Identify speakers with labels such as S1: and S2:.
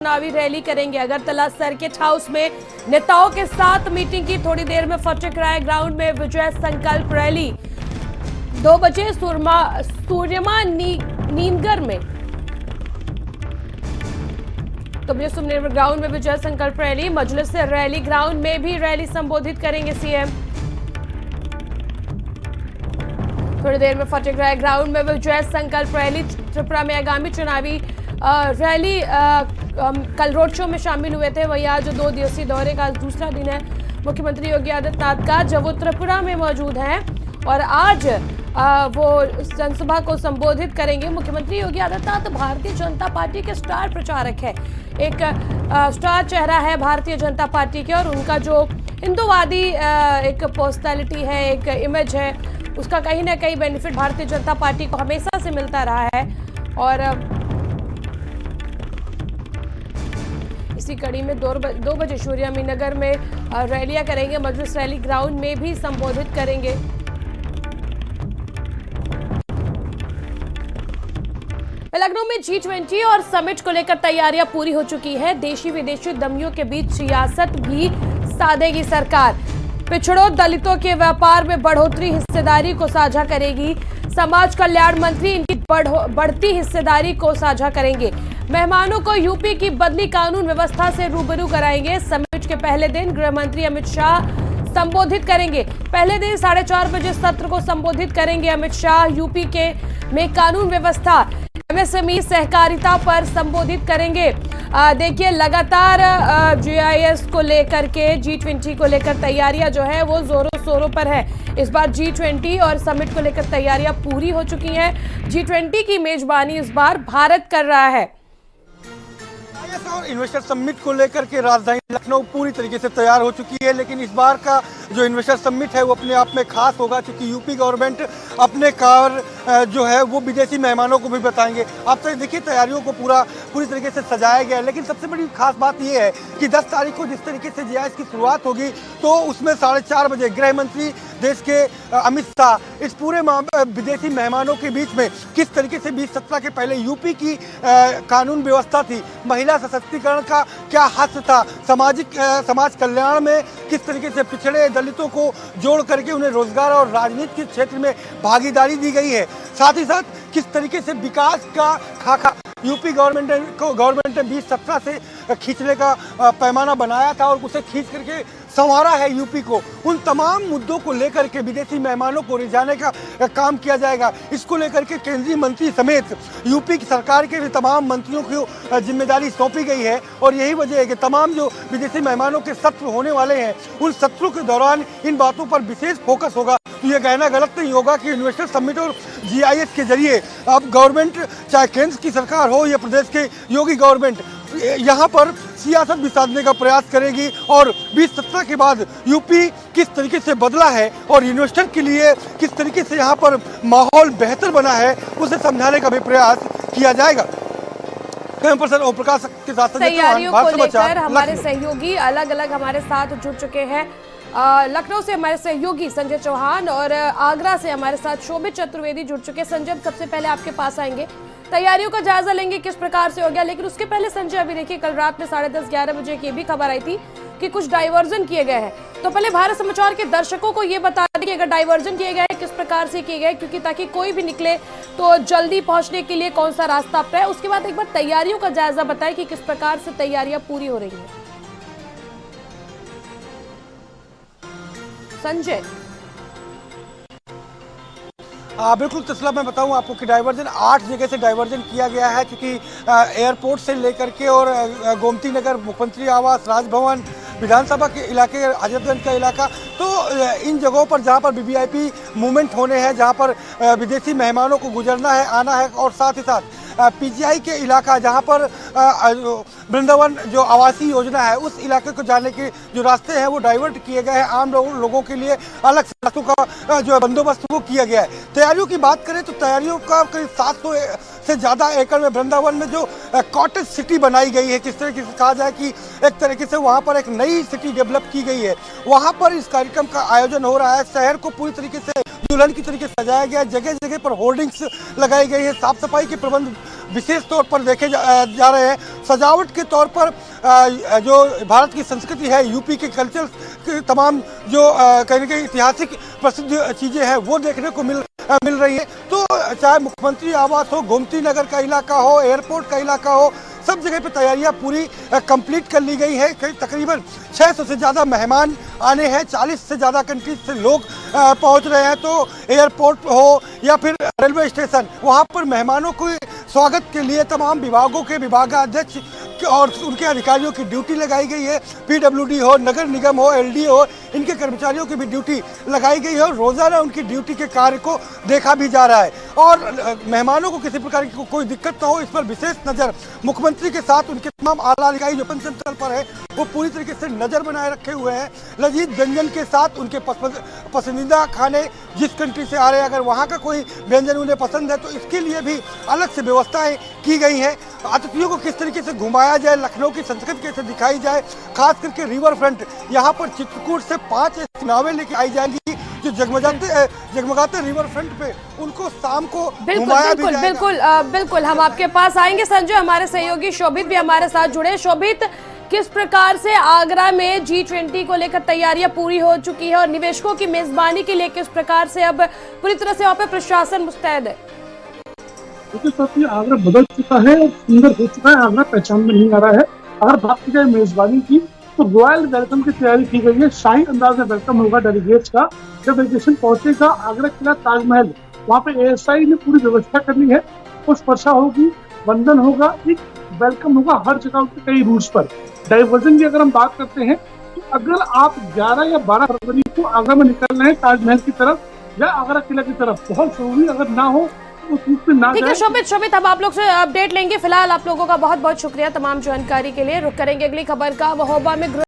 S1: चुनावी रैली करेंगे। Agartala circuit house में नेताओं के साथ मीटिंग की। थोड़ी देर में फटेक राय ग्राउंड में विजय संकल्प रैली। 2 बजे सूर्यमा नीमगर में ग्राउंड में विजय संकल्प रैली। मजलिस से रैली ग्राउंड में भी रैली संबोधित करेंगे सीएम। थोड़ी देर में फटेक राय ग्राउंड में विजय संकल्प रैली। त्रिपुरा में आगामी चुनावी रैली कल रोड शो में शामिल हुए थे। वही आज 2 दिवसीय दौरे का दूसरा दिन है मुख्यमंत्री योगी आदित्यनाथ का, जब वो त्रिपुरा में मौजूद हैं और आज वो जनसभा को संबोधित करेंगे। मुख्यमंत्री योगी आदित्यनाथ भारतीय जनता पार्टी के स्टार प्रचारक है, एक स्टार चेहरा है भारतीय जनता पार्टी के, और उनका जो हिंदूवादी एक पर्सनैलिटी है, एक इमेज है, उसका कहीं ना कहीं बेनिफिट भारतीय जनता पार्टी को हमेशा से मिलता रहा है। और इसी कड़ी में 2 बजे सूर्यमीनगर में रैलियां करेंगे। मजलिस रैली ग्राउंड में भी संबोधित करेंगे। लखनऊ में G20 और समिट को लेकर तैयारियां पूरी हो चुकी है। देशी विदेशी दमियों के बीच सियासत भी साधेगी सरकार। पिछड़ों दलितों के व्यापार में बढ़ोतरी हिस्सेदारी को साझा करेगी। समाज कल्याण मंत्री इनकी बढ़ती हिस्सेदारी को साझा करेंगे। मेहमानों को यूपी की बदली कानून व्यवस्था से रूबरू कराएंगे। समिट के पहले दिन गृह मंत्री अमित शाह संबोधित करेंगे। पहले दिन 4:30 बजे सत्र को संबोधित करेंगे अमित शाह। यूपी में कानून व्यवस्था, MSME सहकारिता पर संबोधित करेंगे। देखिए, लगातार GIS को लेकर के G20 को लेकर तैयारियां जो है वो जोरों शोरों पर है। इस बार G20 और समिट को लेकर तैयारियां पूरी हो चुकी हैं। G20 की मेजबानी इस बार भारत कर रहा है।
S2: और इन्वेस्टर समिट को लेकर के राजधानी लखनऊ पूरी तरीके से तैयार हो चुकी है, लेकिन इस बार का जो इन्वेस्टर समिट है वो अपने आप में खास होगा, क्योंकि यूपी गवर्नमेंट अपने कार्य जो है वो विदेशी मेहमानों को भी बताएंगे। आप तो देखिए तैयारियों को पूरी तरीके से सजाया गया है, लेकिन सबसे बड़ी खास बात ये है कि 10 तारीख को जिस तरीके से GIS की शुरुआत होगी, तो उसमें 4:30 बजे गृह मंत्री देश के अमित शाह इस पूरे विदेशी मेहमानों के बीच में किस तरीके से 2017 के पहले यूपी की कानून व्यवस्था थी, महिला सशक्तिकरण का क्या हद था, समाज कल्याण में किस तरीके से पिछड़े दलितों को जोड़ करके उन्हें रोजगार और राजनीति के क्षेत्र में भागीदारी दी गई है, साथ ही साथ किस तरीके से विकास का खाका यूपी गवर्नमेंट ने 2017 से खींचने का पैमाना बनाया था और उसे खींच करके संवारा है यूपी को। उन तमाम मुद्दों को लेकर के विदेशी मेहमानों को रिझाने का काम किया जाएगा। इसको लेकर के केंद्रीय मंत्री समेत यूपी की सरकार के भी तमाम मंत्रियों को जिम्मेदारी सौंपी गई है, और यही वजह है कि तमाम जो विदेशी मेहमानों के सत्र होने वाले हैं, उन सत्रों के दौरान इन बातों पर विशेष फोकस होगा। तो ये कहना गलत नहीं होगा कि इन्वेस्टर समिट और GIS के जरिए अब गवर्नमेंट, चाहे केंद्र की सरकार हो या प्रदेश के योगी गवर्नमेंट, यहाँ पर सियासत भी साधने का प्रयास करेगी। और 2017 के बाद यूपी किस तरीके से बदला है और इन्वेस्टर के लिए किस तरीके से यहाँ पर माहौल बेहतर बना है, उसे समझाने का भी प्रयास किया जाएगा। सर ओम प्रकाश के साथ
S1: तैयारियों को लेकर हमारे सहयोगी अलग अलग हमारे साथ जुड़ चुके हैं। लखनऊ से हमारे सहयोगी संजय चौहान और आगरा से हमारे साथ शोभित चतुर्वेदी जुड़ चुके हैं। संजय, सबसे पहले आपके पास आएंगे, तैयारियों का जायजा लेंगे किस प्रकार से हो गया, लेकिन उसके पहले संजय, अभी देखिए कल रात में 10:30-11 बजे की भी खबर आई थी कि कुछ डाइवर्जन किए गए हैं। तो पहले भारत समाचार के दर्शकों को ये बता दें कि अगर डाइवर्जन किए गए किस प्रकार से किए गए, क्योंकि ताकि कोई भी निकले तो जल्दी पहुंचने के लिए कौन सा रास्ता अपनाए। उसके बाद एक बार तैयारियों का जायजा बताएं कि किस प्रकार से तैयारियां पूरी हो रही है। संजय।
S2: बिल्कुल तस्ला, मैं बताऊं आपको कि डाइवर्जन 8 जगह से डाइवर्जन किया गया है, क्योंकि एयरपोर्ट से लेकर के और गोमती नगर, मुख्यमंत्री आवास, राजभवन, विधानसभा के इलाके, हजरतगंज का इलाका, तो इन जगहों पर जहां पर VVIP मूवमेंट होने हैं, जहां पर विदेशी मेहमानों को गुजरना है, आना है, और साथ ही साथ PGI के इलाका जहां पर वृंदावन जो आवासीय योजना है उस इलाके को जाने के जो रास्ते हैं वो डाइवर्ट किए गए हैं। आम लोगों के लिए अलग से रास्तों का जो बंदोबस्त वो किया गया है। तैयारियों की बात करें तो तैयारियों का करीब 700 से ज़्यादा एकड़ में वृंदावन में जो कॉटेज सिटी बनाई गई है, किस तरीके से कहा जाए कि एक तरीके से वहाँ पर एक नई सिटी डेवलप की गई है, वहाँ पर इस कार्यक्रम का आयोजन हो रहा है। शहर को पूरी तरीके से दुल्हन की तरीके से सजाया गया, जगह जगह पर होर्डिंग्स लगाई गई है, साफ सफाई के प्रबंध विशेष तौर पर देखे जा रहे हैं। सजावट के तौर पर जो भारत की संस्कृति है, यूपी के कल्चर के तमाम जो कहीं ना कहीं ऐतिहासिक प्रसिद्ध चीज़ें हैं वो देखने को मिल रही है। तो चाहे मुख्यमंत्री आवास हो, गोमती नगर का इलाका हो, एयरपोर्ट का इलाका हो, सब जगह पे तैयारियां पूरी कंप्लीट कर ली गई है। तकरीबन 600 से ज़्यादा मेहमान आने हैं, 40 से ज़्यादा कंट्रीज से लोग पहुंच रहे हैं। तो एयरपोर्ट हो या फिर रेलवे स्टेशन, वहां पर मेहमानों के स्वागत के लिए तमाम विभागों के विभागाध्यक्ष और उनके अधिकारियों की ड्यूटी लगाई गई है। पीडब्ल्यूडी हो, नगर निगम हो, एलडी हो, इनके कर्मचारियों की भी ड्यूटी लगाई गई है और रोजाना उनकी ड्यूटी के कार्य को देखा भी जा रहा है। और मेहमानों को किसी प्रकार की कोई दिक्कत न हो, इस पर विशेष नज़र मुख्यमंत्री के साथ उनके तमाम आला अधिकारी जो पंचम स्थल पर है वो पूरी तरीके से नज़र बनाए रखे हुए हैं। लजीज व्यंजन के साथ उनके पसंदीदा खाने जिस कंट्री से आ रहे हैं, अगर वहाँ का कोई व्यंजन उन्हें पसंद है तो इसके लिए भी अलग से व्यवस्थाएं की गई हैं। अतिथियों को किस तरीके से घुमाया जाए, लखनऊ की संस्कृति कैसे दिखाई जाए, खास करके रिवर फ्रंट, यहाँ पर चित्रकूट से 5 नावें लेके आई जाएंगी जो जगमगाते रिवर फ्रंट पे उनको शाम को घुमाया भी जाएगा।
S1: बिल्कुल हम आपके पास आएंगे। संजय, हमारे सहयोगी शोभित भी हमारे साथ जुड़े। शोभित, किस प्रकार से आगरा में G20 को लेकर तैयारियां पूरी हो चुकी है और निवेशकों की मेजबानी के लिए किस प्रकार से अब पूरी तरह से वहाँ पे प्रशासन मुस्तैद है?
S3: देखिए, आगरा बदल चुका है और सुंदर हो चुका है। आगरा पहचान में नहीं आ रहा है। अगर बात की जाए मेजबानी की तो रॉयल वेलकम की तैयारी की गई है। शाही अंदाज में वेलकम होगा डेलीगेट्स का। जब डेलीगेशन पहुंचेगा आगरा किला ताजमहल, वहाँ पे ASI ने पूरी व्यवस्था करनी है। पुष्प वर्षा होगी, वंदन होगा, एक वेलकम होगा हर जगह के कई रूट्स पर। डाइवर्जन की अगर हम बात करते हैं तो अगर आप 11 या 12 फरवरी को आगरा में निकल रहे हैं ताजमहल की तरफ या आगरा किला की तरफ, बहुत जरूरी अगर ना हो तो उस रूट पे ना
S1: ठीक है शोभित, हम आप लोग से अपडेट लेंगे। फिलहाल आप लोगों का बहुत बहुत शुक्रिया तमाम जानकारी के लिए। रुक करेंगे अगली खबर का। महोबा में